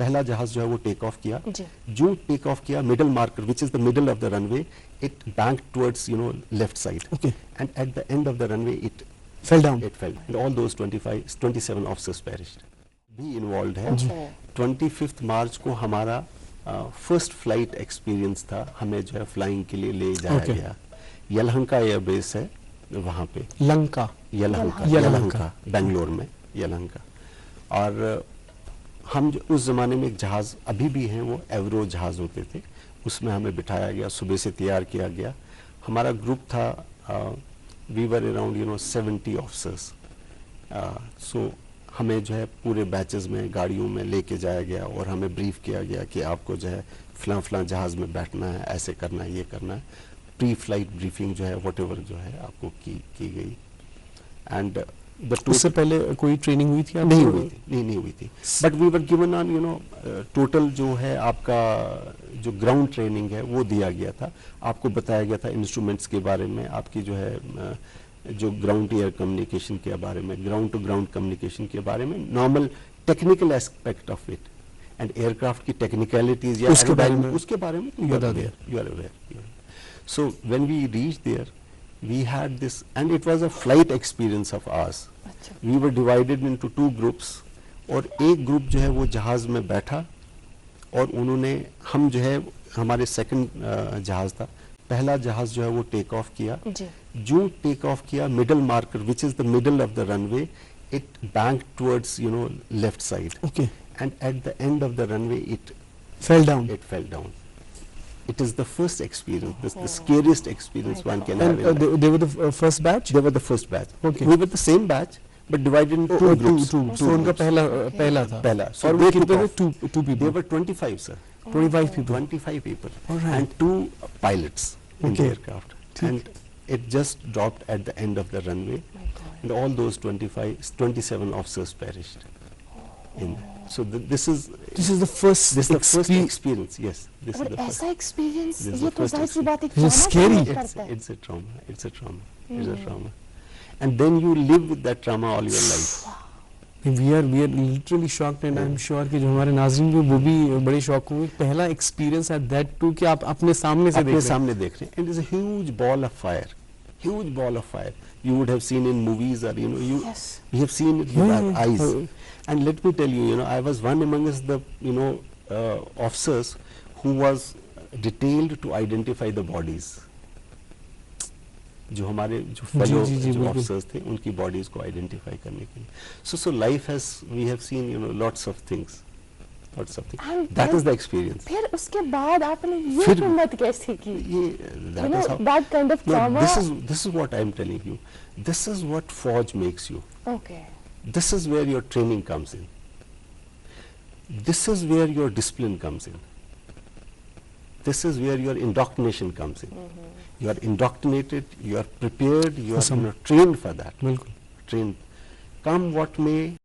पहला जहाज जो है वो टेक ऑफ किया, जो टेक ऑफ किया middle marker which is the middle of the runway, it banked towards left side, and at the end of the runway it fell down. It fell. And all those 27 officers perished. भी involve है। 25 मार्च को हमारा first flight experience था, हमें जो है flying के लिए ले जाया गया। यलहंका एयरबेस है वहाँ पे, यलहंका बेंगलोर में यलहंका। और हम जो उस जमाने में एक जहाज अभी भी हैं, वो एवरो जहाज होते थे, उसमें हमें बिठाया गया, सुबह से तैयार किया गया। हमारा ग्रुप था, we were around 70 officers, so हमें जो है पूरे बैचेस में गाड़ियों में लेके जाया गया और हमें ब्रीफ किया गया कि आपको जो है फलां फलां जहाज में बैठना है, ऐसे करना है, ये करना है। प्री फ्लाइट ब्रीफिंग जो है व्हाटएवर जो है आपको की गई। एंड उससे पहले कोई ट्रेनिंग हुई थी? नहीं हुई थी, but we were given on total जो है आपका जो ग्राउंड ट्रेनिंग है वो दिया गया था। आपको बताया गया था इंस्ट्रूमेंट्स के बारे में, आपकी जो है जो ग्राउंड एयर कम्युनिकेशन के बारे में, ग्राउंड टू ग्राउंड कम्युनिकेशन के बारे में, normal technical aspect of it and aircraft की टेक्निकलिटीज या उसके बारे में you are aware. So when we reach there we had this, and it was a flight experience of ours. We were divided into 2 groups, और एक group जो है वो जहाज में बैठा और उन्होंने, हम जो है हमारे सेकंड जहाज था, पहला जहाज जो है वो टेक ऑफ किया, जो टेक ऑफ किया middle marker which is the middle of the runway, it banked towards left side, and at the end of the runway it fell down. It is the first experience, the scariest experience one can have. And they were the first batch? They were the first batch. Okay. We were the same batch, but divided into 2 groups. So उनका पहला था. So और वो कितने थे? Two people. They were 25, sir. 25 people. 25 people. And 2 pilots in the aircraft. And it just dropped at the end of the runway. And all those 27 officers perished in that. So this is the first experience. Yes, this is the first. ऐसा experience ये तो जाहिर सी बात है, it's scary. It's a trauma. And then you live with that trauma all your life. We are literally shocked, and I'm sure कि जो हमारे नाज़रीन भी वो भी बड़े शॉक हुए। पहला experience at that too कि आप अपने सामने से देख रहे हैं. And it's a huge ball of fire. You would have seen in movies, or you have seen it with our eyes. And let me tell you, I was one amongst the officers who was detailed to identify the bodies. जो हमारे जो fellow officers थे, उनकी bodies को identify करने के लिए. So life we have seen lots of things. That is the experience. फिर उसके बाद आपने ये हिम्मत कैसे की? That kind of trauma. This is what I am telling you. This is what Forge makes you. Okay. This is where your training comes in. This is where your discipline comes in. This is where your indoctrination comes in. You are indoctrinated, you are prepared, you are trained for that. Trained. Come what may,